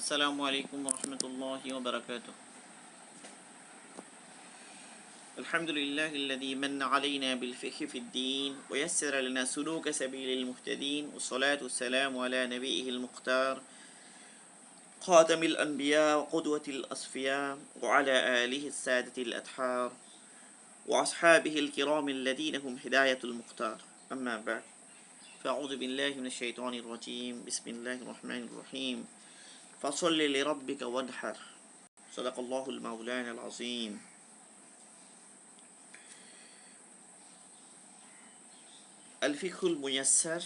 السلام عليكم ورحمة الله وبركاته. الحمد لله الذي من علينا بالفقه في الدين ويسر لنا سلوك سبيل المهتدين، والصلاة والسلام على نبيه المختار خاتم الأنبياء وقدوة الأصفياء وعلى آله السادة الأطهار وأصحابه الكرام الذين هم هداية المختار. أما بعد، فأعوذ بالله من الشيطان الرجيم. بسم الله الرحمن الرحيم. فصل لربك وانحر. صدق الله المولانا العظيم. আল ফিকহুল মুয়াসসার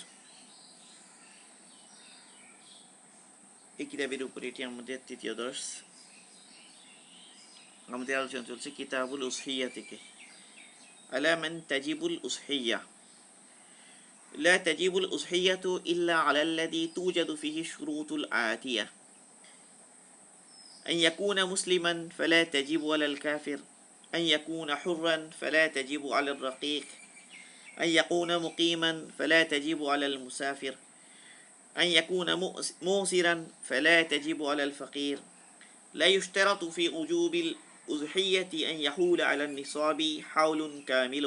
এই কিতাবের উপরে এটি আমাদের তৃতীয় দর্স। আমাদের আলোচনা চলছে কিতাবুল উসহিয়া থেকে। আলা মান তাজিবুল উসহিয়া। لا تجب الأضحية إلا على الذي توجد فيه الشروط الآتية: أن يكون مسلما فلا تجب على الكافر، أن يكون حرا فلا تجب على الرقيق، أن يكون مقيما فلا تجب على المسافر، أن يكون موسرا فلا تجب على الفقير. لا يشترط في وجوب الأضحية أن يحول على النصاب حول كامل،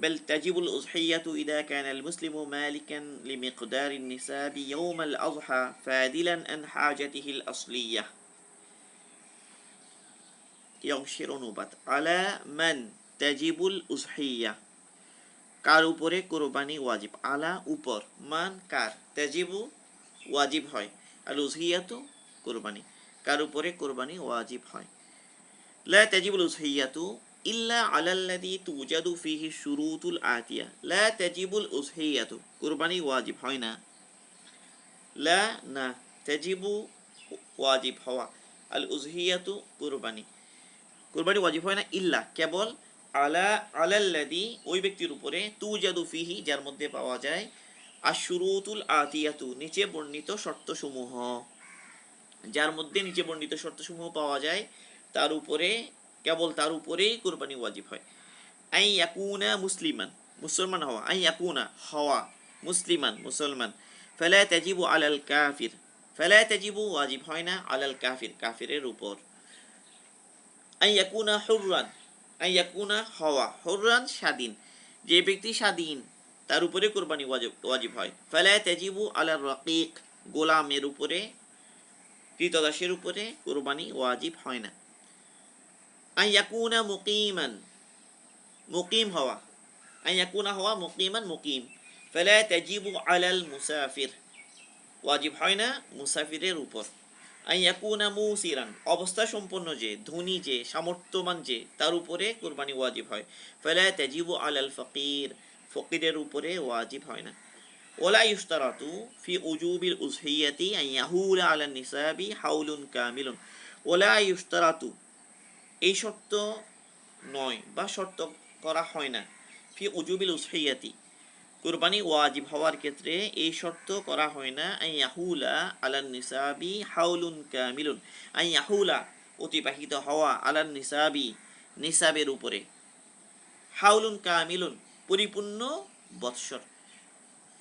بل تجب الأضحية إذا كان المسلم مالكا لمقدار النساب يوم الأضحى فاضلا عن حاجته الأصلية. ينشر نوبات على من تجب الأضحية، কার উপরে কোরবানি ওয়াজিব। আলা উপর, মান কার, তাজিবু ওয়াজিব হয়, আল উযহিয়াতু কোরবানি, কার উপরে কোরবানি ওয়াজিব হয়। লা তাজিবুল উযহিয়াতু ইল্লা আলাল্লাযী তুজাদু ফীহি শুরুতুল আতিয়া। লা তাজিবুল উযহিয়াতু, কোরবানি ওয়াজিব হয় না। লা না, তাজিবু ওয়াজিব হওয়া, আল উযহিয়াতু কোরবানি, কোরবানি ওয়াজিব হয় না ইল্লা কেবল, আলাল্লাযী ওই ব্যক্তির উপরে, তুজাদু ফিহি যার মধ্যে পাওয়া যায়, আশ-শুরুতুল আতিয়াতু নিচে বর্ণিত শর্তসমূহ, যার মধ্যে নিচে বর্ণিত শর্তসমূহ পাওয়া যায় তার উপরে, কেবল তার উপরেই কুরবানি ওয়াজিব হয়। আই ইয়াকুনা মুসলিমান, মুসলমান হওয়া, আই ইয়াকুনা হওয়া, মুসলিমান মুসলমান, ফালা তাজিবু আলাল কাফির, ফালা তাজিবু ওয়াজিব হয় না, আলাল কাফির কাফিরের উপর। আই ইয়াকুনা হুররান, আই ইয়াকুনা হওয়া, হুররান স্বাধীন, যে ব্যক্তি স্বাধীন তার উপরে কুরবানি ওয়াজিব হয়। ফালা তাজিবু আলার রাকিক, গোলামের উপরে, কৃতদাসের উপরে কুরবানি ওয়াজিব হয় না। আই ইয়াকুনা মুকিমান, মুকিম হওয়া, আই ইয়াকুনা হওয়া, মুকিমান মুকিম, ফালা তাজিবু আলাল মুসাফির, ওয়াজিব হয় না মুসাফিরের উপর। আই ইয়াকুনা মুসিরান, অবস্থা সম্পন্ন যে, ধনী যে, সামর্থ্যবান যে, তার উপরে কুরবানি ওয়াজিব হয়। ফালা তাজিবু আলাল ফাকির, ফকিরের উপরে ওয়াজিব হয় না। ওয়ালা ইশতারাতু ফি উজুবিল উযহিয়াতি আন ইয়াহুলা আলান নিসাবি হাউলুন কামিলুন। ওয়ালা ইশতারাতু, এই শর্ত নয় বা শর্ত করা হয় না, ফি উজুবিল উযহিয়াতি কুরবানি ওয়াজিব হওয়ার ক্ষেত্রে এই শর্ত করা হয় না, আন ইয়াহুলা আলান নিসাবি হাউলুন কামিলুন, আন ইয়াহুলা অতিবাহিত হওয়া, আলান নিসাবি নিসাবের উপরে, হাউলুন কামিলুন পরিপূর্ণ বৎসর,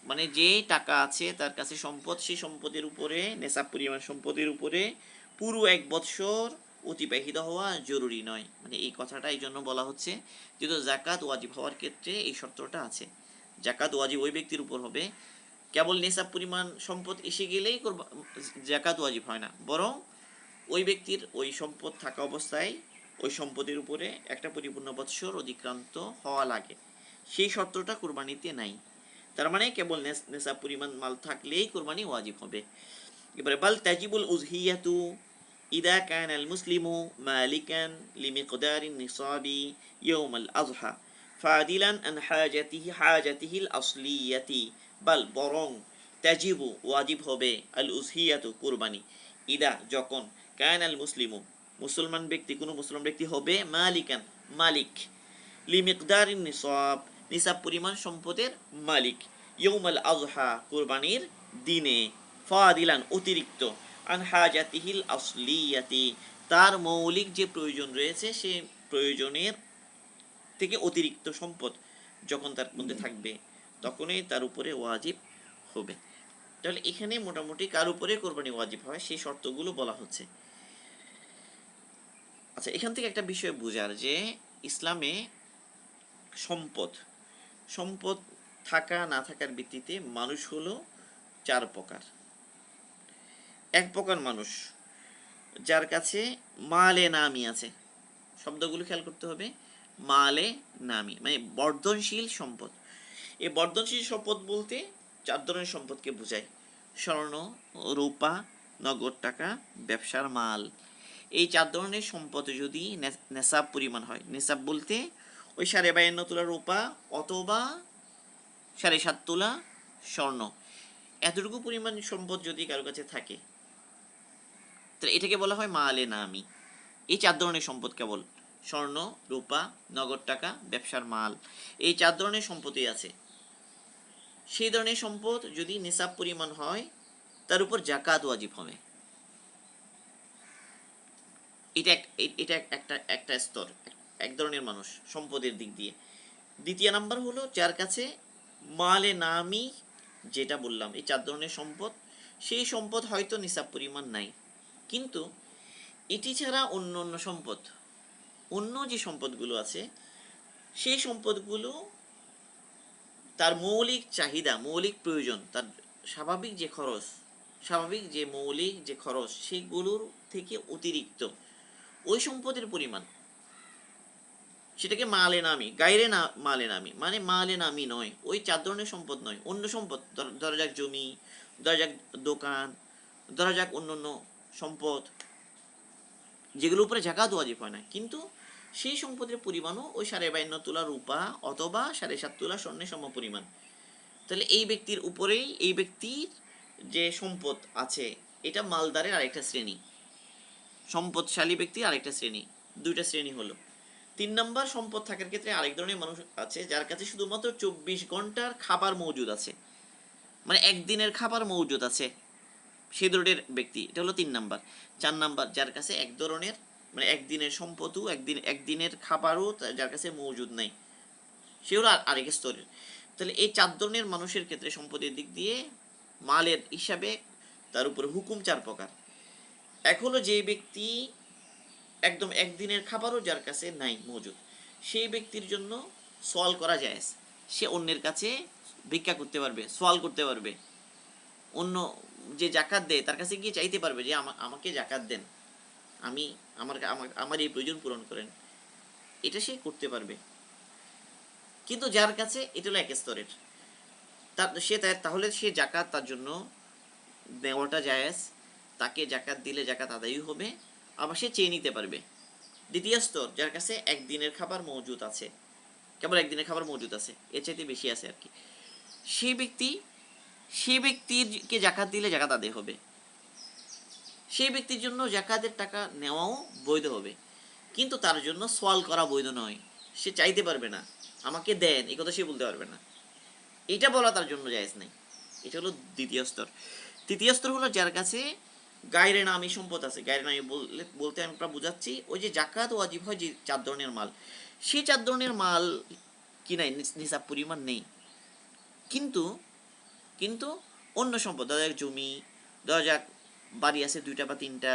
মানে যে টাকা আছে তার কাছে সম্পদ, সেই সম্পদের উপরে, নেশাব পরিমাণ সম্পদের উপরে পুরো এক বৎসর অতিবাহিত হওয়া জরুরি নয়। মানে এই কথাটা এই জন্য বলা হচ্ছে যেহেতু জাকাত ওয়াজিব হওয়ার ক্ষেত্রে এই শর্তটা আছে। জাকাত ওয়াজিব ওই ব্যক্তির উপর হবে, কেবল নেশাব পরিমাণ সম্পদ এসে গেলেই জাকাত ওয়াজিব হয় না, বরং ওই ব্যক্তির ওই সম্পদ থাকা অবস্থায় ওই সম্পদের উপরে একটা পরিপূর্ণ বৎসর অতিক্রান্ত হওয়া লাগে, সেই শর্তটা কুরবানিতে নাই। তার মানে কেবল নেশাব পরিমাণ মাল থাকলেই কুরবানি ওয়াজিব হবে। এবারে বাল তাজিবুল উযহিয়াতু ইদা কানা আল মুসলিমু মালিকান লিমিকদারিন নিসাবি ইয়াউমাল আযহা ফাদিলান আন হাজাতিহিল আসলিয়াতি। বাল বরং, তাজিবু ওয়াজিব হবে, আল উযহিয়াতু কুরবানি, ইদা যখন, কানা আল মুসলিমু মুসলমান ব্যক্তি, কোনো মুসলমান ব্যক্তি হবে, মালিকান মালিক, লিমিকদারিন নিসাব নিসাব পরিমাণ সম্পদের মালিক, ইয়াউমাল আযহা কুরবানির দিনে, ফাদিলান অতিরিক্ত, আন হাজাতিহিল আসলিয়াতি তার মৌলিক যে প্রয়োজন রয়েছে সে প্রয়োজনের থেকে অতিরিক্ত সম্পদ যখন তার মধ্যে থাকবে তখনই তার উপরে ওয়াজিব হবে। তাহলে এখানে মোটামুটি কার উপরে কোরবানি ওয়াজিব হয় সেই শর্তগুলো বলা হচ্ছে। আচ্ছা, এখান থেকে একটা বিষয় বোঝার যে ইসলামে সম্পদ সম্পদ থাকা না থাকার ভিত্তিতে মানুষ হলো 4 প্রকার। এক প্রকার মানুষ যার কাছে মালে নামি আছে, শব্দগুলো খেয়াল করতে হবে, মালে নামি মানে বর্ধনশীল সম্পদ। এই বর্ধনশীল সম্পদ বলতে 4 ধরনের সম্পদকে বোঝায়: স্বর্ণ, রূপা, নগদ টাকা, ব্যবসার মাল। এই 4 ধরনের সম্পদ যদি নেশাব পরিমাণ হয়, নেশাব বলতে ওই 52.5 তোলা রূপা অথবা 7.5 তোলা স্বর্ণ, এতটুকু পরিমাণ সম্পদ যদি কারো কাছে থাকে, তাহলে এটাকে বলা হয় মালে নামি। এই 4 ধরনের সম্পদ কেবল স্বর্ণ, রূপা, নগদ টাকা, ব্যবসার মাল, এই 4 ধরনের সম্পদই আছে। সেই ধরনের সম্পদ যদি নিসাব পরিমাণ হয়, তার উপর জাকাত ওয়াজিব হবে। এটা একটা স্তর, এক ধরনের মানুষ সম্পদের দিক দিয়ে। দ্বিতীয় নাম্বার হলো যার কাছে মালে নামি, যেটা বললাম এই 4 ধরনের সম্পদ, সেই সম্পদ হয়তো নিসাব পরিমাণ নাই, কিন্তু এটি ছাড়া অন্য অন্য সম্পদ, অন্য যে সম্পদগুলো আছে সেই সম্পদগুলো তার মৌলিক চাহিদা, মৌলিক প্রয়োজন, তার স্বাভাবিক যে খরচ, স্বাভাবিক যে মৌলিক যে খরচ, সেগুলোর থেকে অতিরিক্ত ওই সম্পদের পরিমাণ, সেটাকে মালে নামি, গায়রে না মালে নামি মানে মালে নামি নয়, ওই 4 ধরনের সম্পদ নয়, অন্য সম্পদ, ধরা যাক জমি, ধরা যাক দোকান, ধরা যাক অন্য অন্য সম্পদ যেগুলোর উপরে জাকাত ওয়াজিব হয় না, কিন্তু সেই সম্পদের পরিমাণও ওই 52.5 তোলা রূপা অথবা 7.5 তোলা স্বর্ণের সম পরিমাণ। তাহলে এই ব্যক্তির উপরেই, এই ব্যক্তির যে সম্পদ আছে এটা মালদারের আরেকটা শ্রেণী, সম্পদশালী ব্যক্তির আরেকটা শ্রেণী, দুইটা শ্রেণী হলো। 3 নম্বর, সম্পদ থাকার ক্ষেত্রে আরেক ধরনের মানুষ আছে যার কাছে শুধুমাত্র 24 ঘন্টার খাবার মজুদ আছে, মানে একদিনের খাবার মজুদ আছে, সেই ধরনের ব্যক্তি, এটা হলো 3 নাম্বার। 4 নাম্বার, যার কাছে এক ধরনের মানে একদিনের সম্পদও, একদিনের খাবারও যার কাছে মজুদ নাই, সে হলো আরেক স্তরের। তাহলে এই 4 ধরনের মানুষের ক্ষেত্রে সম্পদের দিক দিয়ে মালের হিসাবে তার উপরে হুকুম 4 প্রকার। এক হলো যে ব্যক্তি একদম একদিনের খাবারও যার কাছে নাই মজুদ, সেই ব্যক্তির জন্য সওয়াল করা যায়, সে অন্যের কাছে ভিক্ষা করতে পারবে, সওয়াল করতে পারবে, অন্য যে জাকাত দেয় তার কাছে গিয়ে চাইতে পারবে যে আমাকে জাকাত দেন, আমি আমার এই প্রয়োজন পূরণ করেন, এটা সে করতে পারবে। কিন্তু যার কাছে, এটা হলো এক স্তরের, তাহলে সে জাকাত তার জন্য নেওয়াটা জায়েজ, তাকে জাকাত দিলে জাকাত আদায়ই হবে, আবার সে চেয়ে নিতে পারবে। দ্বিতীয় স্তর, যার কাছে একদিনের খাবার মজুদ আছে, কেবল একদিনের খাবার মজুদ আছে, এর চাইতে বেশি আছে আর কি, সেই ব্যক্তিকে জাকাত দিলে জাকাত আদায় হবে, সেই ব্যক্তির জন্য জাকাতের টাকা নেওয়াও বৈধ হবে, কিন্তু তার জন্য সওয়াল করা বৈধ নয়, সে চাইতে পারবে না আমাকে দেন, এই কথা সে বলতে পারবে না, এটা বলা তার জন্য জায়েজ নেই। এটা হলো দ্বিতীয় স্তর। তৃতীয় স্তর হলো যার কাছে গায়রে নামি সম্পদ আছে। গায়রে নামি বলতে আমরা বোঝাচ্ছি ওই যে জাকাত ওয়াজিব হয় যে 4 ধরনের মাল, সেই 4 ধরনের মাল কি নাই, নিসাব পরিমাণ নেই, কিন্তু কিন্তু অন্য সম্পদ, ধরা যাক জমি, ধরা যাক বাড়ি আছে 2টা বা 3টা,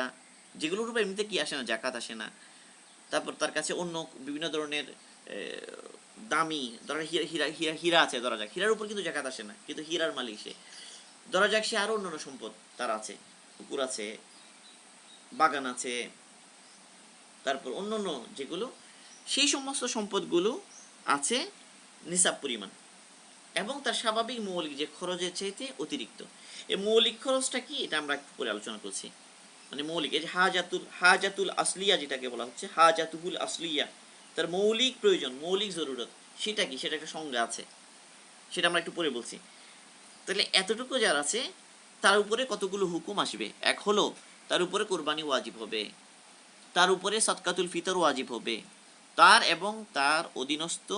যেগুলোর উপর এমনিতে কি আসে না, জাকাত আসে না। তারপর তার কাছে অন্য বিভিন্ন ধরনের দামি, ধরা হীরা আছে, ধরা যাক হীরার উপর কিন্তু জাকাত আসে না, কিন্তু হীরার মালিক সে। ধরা যাক সে আরো অন্যান্য সম্পদ তার আছে, পুকুর আছে, বাগান আছে, তারপর অন্যান্য যেগুলো, সেই সমস্ত সম্পদগুলো আছে নিসাব পরিমাণ এবং তার স্বাভাবিক মৌলিক যে খরচের চাইতে অতিরিক্ত। এই মৌলিক খরচটা কি, এটা আমরা একটু পরে আলোচনা করছি। মানে মৌলিক, এই যে হাজাতুল আসলিয়া যেটাকে বলা হচ্ছে, হাজাতুহুল আসলিয়া, তার মৌলিক প্রয়োজন, মৌলিক জরুরত, সেটা কি, সেটা একটা সংজ্ঞা আছে, সেটা আমরা একটু পরে বলছি। তাহলে এতটুকু যার আছে তার উপরে কতগুলো হুকুম আসবে। এক হলো তার উপরে কোরবানি ওয়াজিব হবে, তার উপরে সদকাতুল ফিতর ওয়াজিব হবে, তার এবং তার অধীনস্থ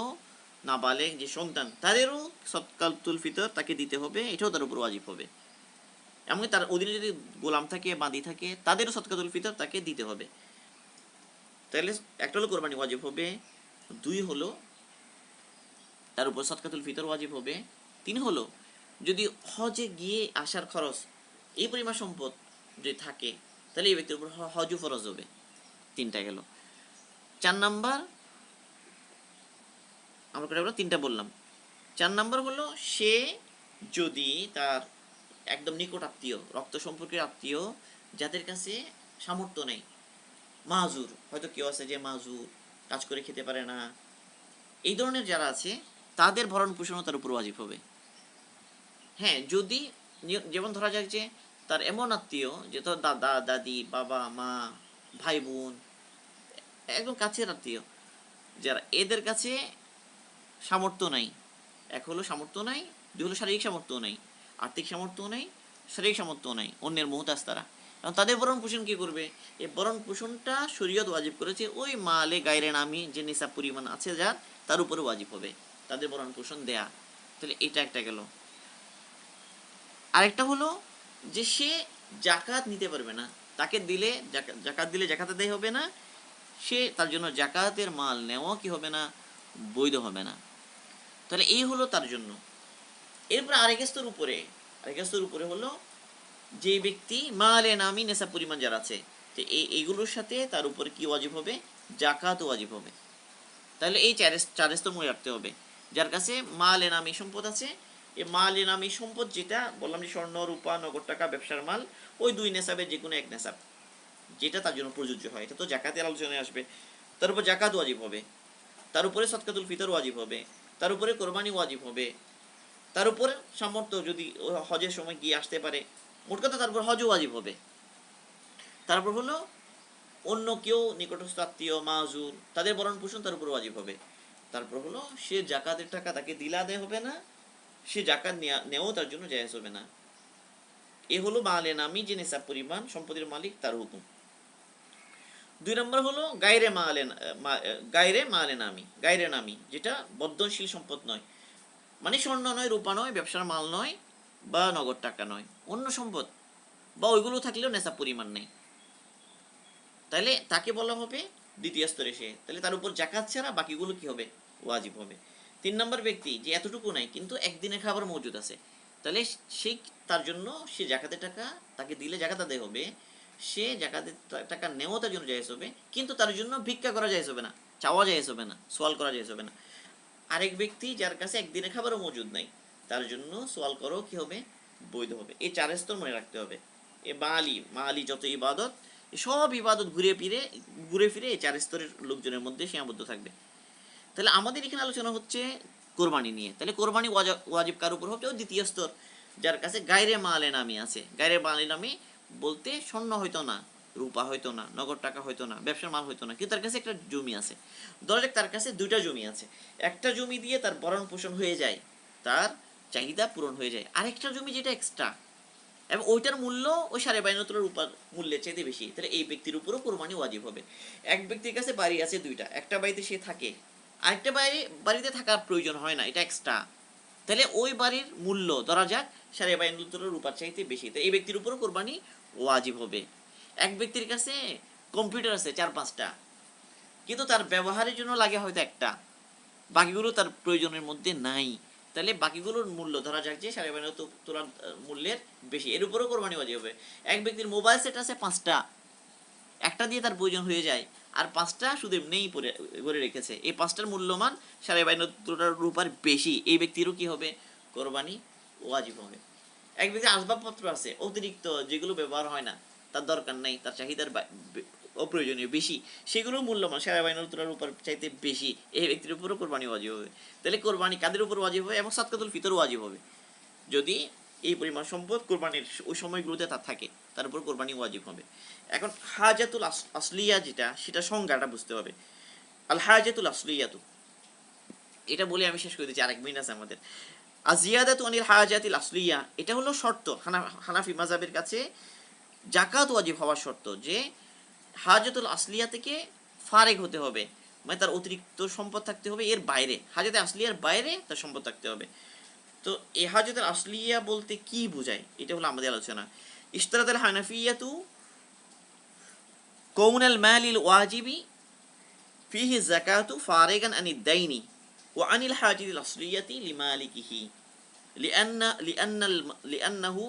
নাবালেগ যে সন্তান তাদেরও সদকাতুল ফিতর তাকে দিতে হবে, এটাও তার উপর ওয়াজিব হবে। এমনকি তার অধীনে যদি গোলাম থাকে, বাঁধি থাকে, তাদেরও সদকাতুল ফিতর তাকে দিতে হবে। তাহলে একটা হলো কোরবানি ওয়াজিব হবে, 2 হলো তার উপর সদকাতুল ফিতর ওয়াজিব হবে, 3 হলো যদি হজে গিয়ে আসার খরচ এই পরিমাণ সম্পদ যদি থাকে, তাহলে এই ব্যক্তির উপর হজও ফরজ হবে। 3টা গেল। 4 নাম্বার, আমরা কটা বললাম? 3টা বললাম। 4 নাম্বার হলো সে যদি তার একদম নিকট আত্মীয়, রক্ত সম্পর্কের আত্মীয়, যাদের কাছে সামর্থ্য নেই, মাজুর, হয়তো কেউ আছে যে মাজুর, কাজ করে খেতে পারে না, এই ধরনের যারা আছে তাদের ভরণ পোষণও তার উপর ওয়াজিব হবে। হ্যাঁ, যদি যেমন ধরা যাক যে তার এমন আত্মীয় যে তোর দাদা দাদি, বাবা মা, ভাই বোন, একদম কাছের আত্মীয় যারা, এদের কাছে সামর্থ্য নাই। এক হলো সামর্থ্য নাই, দুই হলো শারীরিক সামর্থ্য নাই, আর্থিক সামর্থ্য নাই, শারীরিক সামর্থ্য নাই, অন্যের মুহতাজ তারা। এবং তাদের ভরণ পোষণ কী করবে? এই ভরণ পোষণটা শরীয়ত ওয়াজিব করেছে ওই মালে গায়রে নামি যে নিসাব পরিমাণ আছে যার, তার উপরে ওয়াজিব হবে তাদের ভরণ পোষণ দেয়া। তাহলে এটা একটা গেল। আরেকটা হলো যে সে জাকাত নিতে পারবে না, তাকে দিলে জাকাত দিলে জাকাত আদায় হবে না, সে তার জন্য জাকাতের মাল নেওয়া কি হবে না, বৈধ হবে না। তাহলে এই হলো তার জন্য। এরপর আরেক স্তর উপরে হলো যে ব্যক্তি মালে নামি নেশা পরিমাণ যারা আছে, তো এইগুলোর সাথে তার উপরে কি ওয়াজিব হবে? জাকাতও ওয়াজিব হবে। তাহলে এই চার স্তর মনে রাখতে হবে। যার কাছে মালে নামি সম্পদ আছে, এই মালে নামি সম্পদ যেটা বললাম যে স্বর্ণ, রূপা, নগদ টাকা, ব্যবসার মাল, ওই 2 নেশাবের যে কোনো এক নেশাব যেটা তার জন্য প্রযোজ্য হয়, এটা তো জাকাতের আলোচনায় আসবে। তার উপর জাকাত ওয়াজিব হবে, তার উপরে সদকাতুল ফিতর ওয়াজিব হবে, তার উপরে কোরবানি ওয়াজিব হবে, তার উপরে সামর্থ্য যদি হজের সময় গিয়ে আসতে পারে, মোট কথা তারপর হজও ওয়াজিব হবে। তারপর হলো অন্য কেউ নিকটস্থ আত্মীয়, মাজুর, তাদের ভরণ পোষণ তার উপর ওয়াজিব হবে। তারপর হলো সে জাকাতের টাকা তাকে দিলে আদায় হবে না, সে জাকাত নেওয়াও তার জন্য জায়েজ হবে না। এ হলো মালে নামি যে নিসাব পরিমাণ সম্পদের মালিক তার হুকুম। 2 নম্বর হলো গায়রে মালে নামি যেটা বর্ধনশীল সম্পদ নয়, মানে স্বর্ণ নয়, রূপা নয়, ব্যবসার মাল নয়, বা নগদ টাকা নয়, অন্য সম্পদ, বা ওইগুলো থাকলেও নেশাব পরিমাণ নেই, তাহলে তাকে বলা হবে দ্বিতীয় স্তরে সে, তাহলে তার উপর জাকাত ছাড়া বাকিগুলো কি হবে? ওয়াজিব হবে। 3 নম্বর ব্যক্তি যে এতটুকু নাই কিন্তু একদিনের খাবার মজুদ আছে, তাহলে সেই তার জন্য সে জাকাতের টাকা তাকে দিলে জাকাত আদায় হবে, সে জাকাতের টাকা নেওয়া তার জন্য জায়েজ হবে, কিন্তু তার জন্য ভিক্ষা করা জায়েজ হবে না, চাওয়া জায়েজ হবে না, সোয়াল করা জায়েজ হবে না। আরেক ব্যক্তি যার কাছে একদিনের খাবারও মজুদ নাই, তার জন্য সোয়াল করাও কি হবে? বৈধ হবে। এই 4 স্তর মনে রাখতে হবে। এ মালি যত ইবাদত, সব ইবাদত ঘুরে ফিরে এই 4 স্তরের লোকজনের মধ্যে সীমাবদ্ধ থাকবে। তাহলে আমাদের এখানে আলোচনা হচ্ছে কোরবানি নিয়ে। তাহলে কোরবানি ওয়াজিব কার উপর হবে? ও দ্বিতীয় স্তর, যার কাছে গায়রে মালে নামি আছে। গায়রে মালে নামি বলতে স্বর্ণ হয়তো না, রূপা হয়তো না, নগদ টাকা হয়তো না, ব্যবসার মাল হয়তো না, কিন্তু তার কাছে একটা জমি আছে। ধরা যাক তার কাছে 2টা জমি আছে, একটা জমি দিয়ে তার ভরণ পোষণ হয়ে যায়, তার চাহিদা পূরণ হয়ে যায়, আরেকটা জমি যেটা এক্সট্রা, এবং ওইটার মূল্য ওই 52.5 রূপার মূল্যের চাইতে বেশি, তাহলে এই ব্যক্তির উপরও কোরবানি ওয়াজিব হবে। এক ব্যক্তির কাছে বাড়ি আছে 2টা, একটা বাড়িতে সে থাকে, আরেকটা বাড়িতে থাকার প্রয়োজন হয় না, এটা এক্সট্রা, তাহলে ওই বাড়ির মূল্য ধরা যাক 52.5 রূপার চাইতে বেশি, তো এই ব্যক্তির উপরও কোরবানি ওয়াজিব হবে। এক ব্যক্তির কাছে কম্পিউটার আছে 4-5টা, কিন্তু তার ব্যবহারের জন্য লাগে হয়তো একটা, বাকিগুলো তার প্রয়োজনের মধ্যে নাই, তাহলে বাকিগুলোর মূল্য ধরা যাক যে 52.5 মূল্যের বেশি, এর উপরও কোরবানি ওয়াজিব হবে। এক ব্যক্তির মোবাইল সেট আছে 5টা, একটা দিয়ে তার প্রয়োজন হয়ে যায়, আর 5টা শুধু এমনিই ভরে রেখেছে, এই 5টার মূল্যমান 52.5 রূপার বেশি, এই ব্যক্তিরও কি হবে? কোরবানি ওয়াজিব হবে। এক ব্যক্তির আসবাবপত্র আছে অতিরিক্ত, যেগুলো ব্যবহার হয় না, তার দরকার নাই, তার চাহিদার অপ্রয়োজনীয় বেশি, সেগুলো মূল্যমান 52.5 রূপার চাইতে বেশি, এই ব্যক্তির উপরও কোরবানি ওয়াজিব হবে। তাহলে কোরবানি কাদের উপর ওয়াজিব হবে? এবং সাদকাতুল ফিতর ওয়াজিব হবে, যদি এই পরিমাণ সম্পদ কোরবানির ওই সময়গুলোতে তার থাকে, তার উপর কোরবানি ওয়াজিব হবে। এখন হাজাতুল আসলিয়া যেটা, সেটা সংজ্ঞাটা বুঝতে হবে। আল হাজাতুল আসলিয়াতু, এটা বলে আমি শেষ করে দিচ্ছি, আরেক মিনিট আছে আমাদের। আজিয়াদাতু আনিল হাজাতিল আসলিয়া, এটা হলো শর্ত হানাফি মাযহাবের কাছে জাকাত ওয়াজিব হওয়ার শর্ত, যে হাজাতুল আসলিয়া থেকে ফারেক হতে হবে, মানে তার অতিরিক্ত সম্পদ থাকতে হবে, এর বাইরে, হাজাতে আসলিয়ার বাইরে তার সম্পদ থাকতে হবে। তো এই হাজাতুল আসলিয়া বলতে কি বোঝায়, এটা হলো আমাদের আলোচনা। ইশতারাতাল হানাফিয়াতু কৌনাল মালিল ওয়াজিবি ফিহি যাকাতু ফারিগান আনিদ দাইনি ওয়া আনিল হাজাতিল আসলিয়াতি লিমালিকিহি। লিআন্নাহু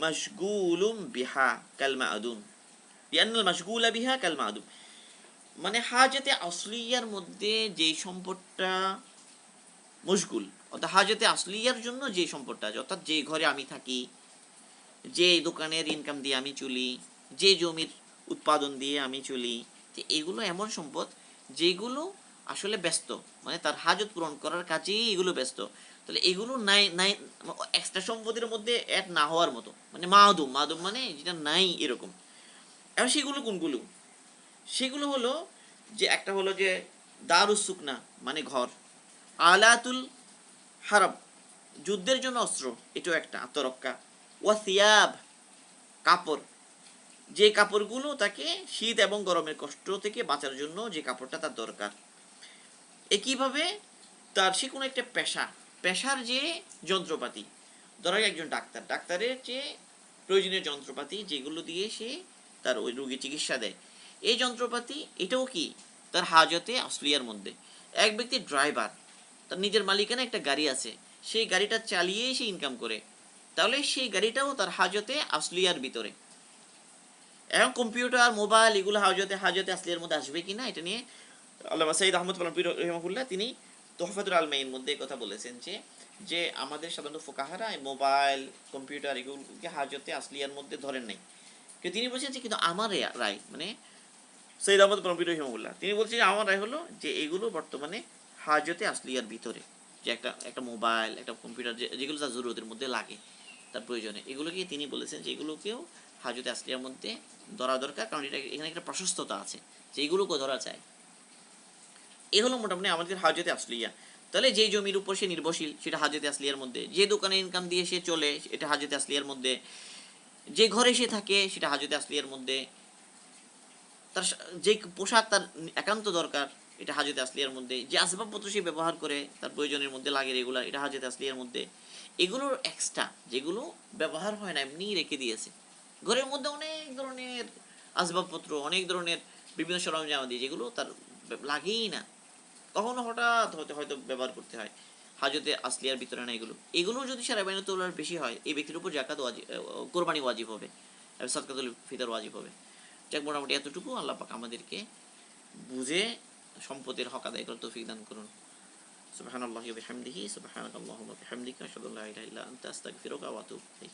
মাশগুলুম বিহা কাল মা'দুম, লিআন্নাল মাশগুলা বিহা কাল মা'দুম, মানে হাজতে আসলিয়ার মধ্যে যেই সম্পদটা মশগুল, অর্থাৎ হাজতে আসলিয়ার জন্য যে সম্পদটা আছে, অর্থাৎ যে ঘরে আমি থাকি, যে দোকানের ইনকাম দিয়ে আমি চলি, যে জমির উৎপাদন দিয়ে আমি চলি, যে এগুলো এমন সম্পদ যেগুলো আসলে ব্যস্ত, মানে তার হাজত পূরণ করার কাজেই এগুলো ব্যস্ত। তাহলে এগুলো নাই নাই এক্সট্রা সম্পদের মধ্যে অ্যাড না হওয়ার মতো, মানে মাদুম, মাদুম মানে যেটা নাই এরকম। এবার সেগুলো কোনগুলো? সেগুলো হলো যে একটা হলো যে দারুস সুকনা মানে ঘর, আলাতুল হারাব যুদ্ধের জন্য অস্ত্র, এটাও একটা আত্মরক্ষা, ওয়া সিয়াব কাপড়, যে কাপড়গুলো তাকে শীত এবং গরমের কষ্ট থেকে বাঁচার জন্য যে কাপড়টা তার দরকার। একইভাবে তার সে কোনো একটা পেশার যে যন্ত্রপাতি, ধরো একজন ডাক্তার, ডাক্তারের যে প্রয়োজনীয় যন্ত্রপাতি যেগুলো দিয়ে সে তার ওই রোগী চিকিৎসা দেয়, এই যন্ত্রপাতি এটাও কি তার হাজতে আসলিয়ার মধ্যে। এক ব্যক্তি ড্রাইভার, তার নিজের মালিকানা একটা গাড়ি আছে, সেই গাড়িটা চালিয়েই সে ইনকাম করে, তাহলে সেই গাড়িটাও তার হাজতে আসলিয়ার ভিতরে। এখন কম্পিউটার মোবাইল এগুলো হাজতে আসলিয়ার মধ্যে আসবে কিনা এটা নিয়ে আল্লামা সাইয়্যিদ আহমদ পালনপুর রহিমাহুল্লাহ তিনি তোহফাতুল আলমাইন মধ্যে কথা বলেছেন যে যে আমাদের সাধারণত ফুকাহারা মোবাইল কম্পিউটার এগুলোকে হাজতে আসলিয়ার মধ্যে ধরেন নাই, কিন্তু তিনি বলছেন যে কিন্তু আমার রায়, মানে সৈয়দ আহমদ পালনপুর রহিমাহুল্লাহ তিনি বলছেন যে আমার রায় হলো যে এগুলো বর্তমানে হাজতে আসলিয়ার ভিতরে, যে একটা একটা মোবাইল একটা কম্পিউটার যেগুলো তার জরুরতের মধ্যে লাগে, তার প্রয়োজনে, এগুলোকে তিনি বলেছেন যে এগুলোকেও হাজতে আসলিয়ার মধ্যে ধরা দরকার, কারণ এটা এখানে একটা প্রশস্ততা আছে যে এগুলোকেও ধরা চায়। এ হলো মোটামুটি আমাদের হাজতে আসলিয়া। তাহলে যে জমির উপর সে নির্ভরশীল সেটা হাজতে আসলিয়ার মধ্যে, যে দোকানে ইনকাম দিয়ে সে চলে এটা হাজতে আসলিয়ার মধ্যে, যে ঘরে সে থাকে সেটা হাজতে আসলিয়ার মধ্যে, তার যে পোশাক তার একান্ত দরকার এটা হাজতে আসলিয়ার মধ্যে, যে আসবাবপত্র সে ব্যবহার করে তার প্রয়োজনের মধ্যে লাগে রেগুলার এটা হাজতে আসলিয়ার মধ্যে। এগুলোর এক্সট্রা যেগুলো ব্যবহার হয় না এমনি রেখে দিয়েছে, ঘরের মধ্যে অনেক ধরনের আসবাবপত্র অনেক ধরনের বিভিন্ন সরঞ্জাম দিয়ে যেগুলো তার লাগেই না, কখনো হঠাৎ হয়তো ব্যবহার করতে হয়, হাজতে আসলিয়ার ভিতরে না এগুলো, এগুলো যদি সারা বাইরে তোলার বেশি হয় এই ব্যক্তির উপর জাকাত ওয়াজিব, কোরবানি ওয়াজিব হবে, সাদকাতুল ফিতর ওয়াজিব হবে। যাক মোটামুটি এতটুকু, আল্লাহ পাক আমাদেরকে বুঝে সম্পদের হক আদায় করার তৌফিক দান করুন। সুবহানাল্লাহি ওয়া বিহামদিহি সুবহানাকাল্লাহুম্মা ওয়া বিহামদিকা আশহাদু আল্লা ইলাহা ইল্লা আনতা আস্তাগফিরুকা ওয়া আতুবু ইলাইক।